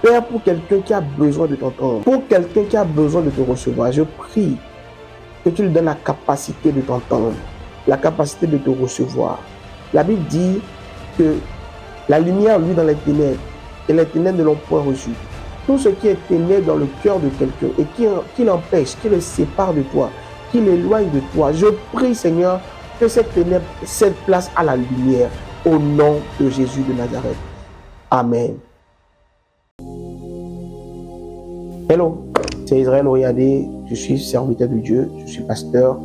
Père, pour quelqu'un qui a besoin de t'entendre, pour quelqu'un qui a besoin de te recevoir, je prie que tu lui donnes la capacité de t'entendre, la capacité de te recevoir. La Bible dit que la lumière, lui, dans les ténèbres, et les ténèbres ne l'ont point reçu. Tout ce qui est ténèbres dans le cœur de quelqu'un et qui l'empêche, qui le sépare de toi, qui l'éloigne de toi, je prie, Seigneur, que cette ténèbre cède place à la lumière, au nom de Jésus de Nazareth. Amen. Hello, c'est Israël Oyadé, je suis serviteur de Dieu, je suis pasteur.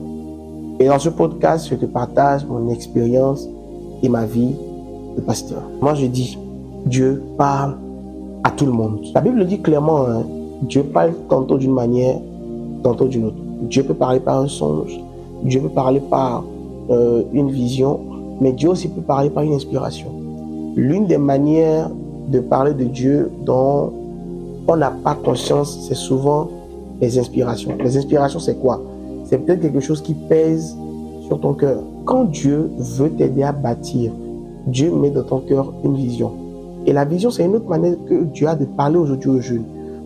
Et dans ce podcast, je te partage mon expérience et ma vie de pasteur. Moi, je dis, Dieu parle à tout le monde. La Bible le dit clairement, hein, Dieu parle tantôt d'une manière, tantôt d'une autre. Dieu peut parler par un songe, Dieu peut parler par une vision, mais Dieu aussi peut parler par une inspiration. L'une des manières de parler de Dieu dont on n'a pas conscience, c'est souvent les inspirations. Les inspirations, c'est quoi? C'est peut-être quelque chose qui pèse sur ton cœur. Quand Dieu veut t'aider à bâtir, Dieu met dans ton cœur une vision. Et la vision, c'est une autre manière que Dieu a de parler aujourd'hui aux jeunes.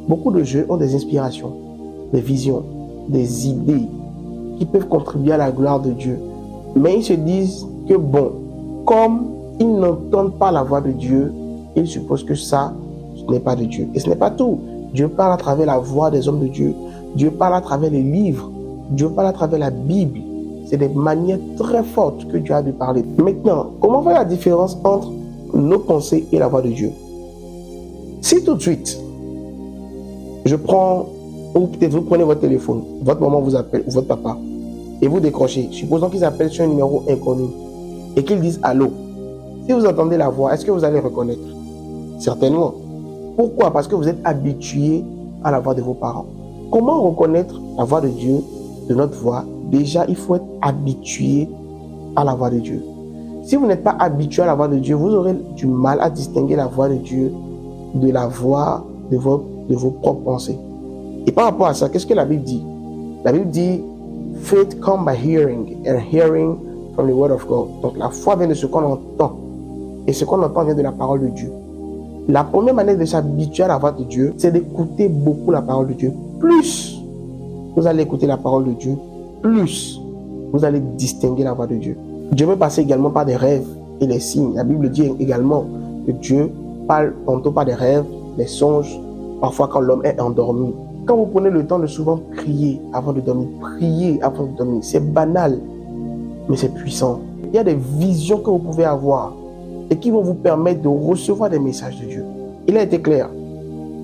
Beaucoup de jeunes ont des inspirations, des visions, des idées qui peuvent contribuer à la gloire de Dieu. Mais ils se disent que bon, comme ils n'entendent pas la voix de Dieu, ils supposent que ça, ce n'est pas de Dieu. Et ce n'est pas tout. Dieu parle à travers la voix des hommes de Dieu. Dieu parle à travers les livres. Dieu parle à travers la Bible. C'est des manières très fortes que Dieu a de parler. Maintenant, comment faire la différence entre nos pensées et la voix de Dieu? Si tout de suite, je prends, ou peut-être vous prenez votre téléphone, votre maman vous appelle, ou votre papa, et vous décrochez, supposons qu'ils appellent sur un numéro inconnu, et qu'ils disent allô. Si vous entendez la voix, est-ce que vous allez reconnaître? Certainement. Pourquoi? Parce que vous êtes habitué à la voix de vos parents. Comment reconnaître la voix de Dieu, de notre voix? Déjà, il faut être habitué à la voix de Dieu. Si vous n'êtes pas habitué à la voix de Dieu, vous aurez du mal à distinguer la voix de Dieu de la voix de vos propres pensées. Et par rapport à ça, qu'est-ce que la Bible dit? La Bible dit, faith comes by hearing, and hearing from the word of God. Donc la foi vient de ce qu'on entend, et ce qu'on entend vient de la parole de Dieu. La première manière de s'habituer à la voix de Dieu, c'est d'écouter beaucoup la parole de Dieu. Plus vous allez écouter la parole de Dieu, plus vous allez distinguer la voix de Dieu. Dieu peut passer également par des rêves et les signes. La Bible dit également que Dieu parle tantôt par des rêves, des songes, parfois quand l'homme est endormi. Quand vous prenez le temps de souvent prier avant de dormir, c'est banal, mais c'est puissant. Il y a des visions que vous pouvez avoir et qui vont vous permettre de recevoir des messages de Dieu. Il a été clair.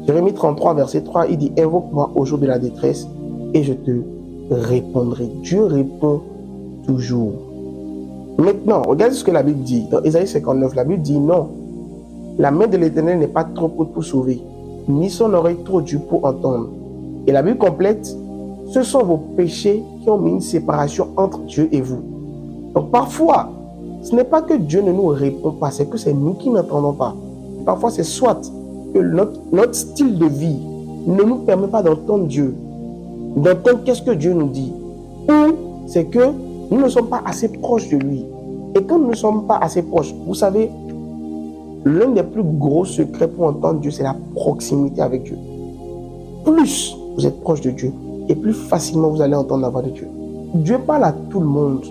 Jérémie 33, verset 3, il dit « Invoque-moi au jour de la détresse et je te répondrai. » Dieu répond toujours. Maintenant, regardez ce que la Bible dit. Dans Ésaïe 59, la Bible dit « Non, la main de l'Éternel n'est pas trop courte pour sauver, ni son oreille trop dure pour entendre. » Et la Bible complète « Ce sont vos péchés qui ont mis une séparation entre Dieu et vous. » Donc parfois, ce n'est pas que Dieu ne nous répond pas, c'est que c'est nous qui n'entendons pas. Parfois, c'est soit que notre style de vie ne nous permet pas d'entendre Dieu, d'entendre qu'est-ce que Dieu nous dit, ou c'est que nous ne sommes pas assez proches de lui. Et quand nous ne sommes pas assez proches, vous savez, l'un des plus gros secrets pour entendre Dieu, c'est la proximité avec Dieu. Plus vous êtes proche de Dieu, et plus facilement vous allez entendre la voix de Dieu. Dieu parle à tout le monde.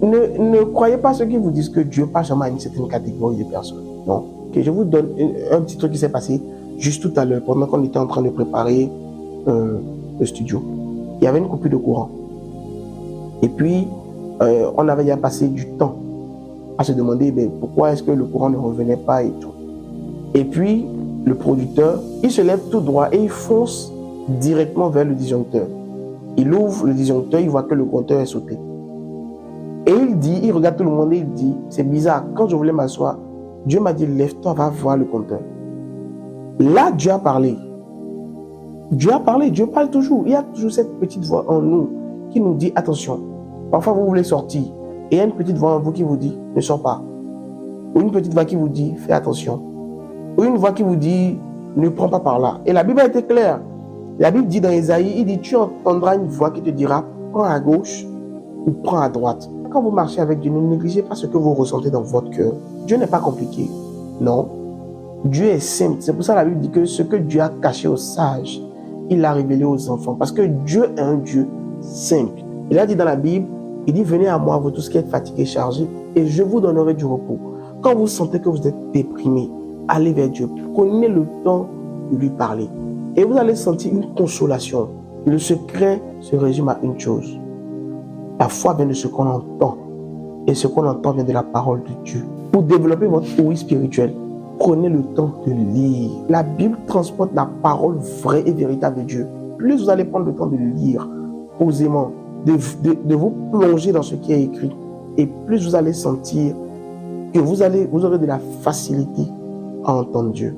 Ne croyez pas ceux qui vous disent que Dieu parle seulement à une certaine catégorie de personnes. Non. Okay, je vous donne un petit truc qui s'est passé juste tout à l'heure, pendant qu'on était en train de préparer le studio. Il y avait une coupure de courant. Et puis, on avait déjà passé du temps à se demander pourquoi est-ce que le courant ne revenait pas et tout. Et puis, le producteur, il se lève tout droit et il fonce directement vers le disjoncteur. Il ouvre le disjoncteur, il voit que le compteur est sauté. Et il regarde tout le monde et il dit, c'est bizarre, quand je voulais m'asseoir, Dieu m'a dit, lève-toi, va voir le compteur. Là, Dieu a parlé. Dieu a parlé, Dieu parle toujours. Il y a toujours cette petite voix en nous qui nous dit, attention, parfois vous voulez sortir. Et il y a une petite voix en vous qui vous dit, ne sors pas. Ou une petite voix qui vous dit, fais attention. Ou une voix qui vous dit, ne prends pas par là. Et la Bible a été claire. La Bible dit dans Ésaïe, il dit, tu entendras une voix qui te dira, prends à gauche ou prends à droite. Quand vous marchez avec Dieu, ne négligez pas ce que vous ressentez dans votre cœur. Dieu n'est pas compliqué. Non. Dieu est simple. C'est pour ça que la Bible dit que ce que Dieu a caché aux sages, il l'a révélé aux enfants. Parce que Dieu est un Dieu simple. Il a dit dans la Bible, il dit, venez à moi, vous tous qui êtes fatigués et chargés, et je vous donnerai du repos. Quand vous sentez que vous êtes déprimé, allez vers Dieu. Prenez le temps de lui parler. Et vous allez sentir une consolation. Le secret se résume à une chose. La foi vient de ce qu'on entend. Et ce qu'on entend vient de la parole de Dieu. Pour développer votre ouïe spirituelle, prenez le temps de lire. La Bible transporte la parole vraie et véritable de Dieu. Plus vous allez prendre le temps de lire posément, de vous plonger dans ce qui est écrit, et plus vous allez sentir que vous aurez de la facilité à entendre Dieu.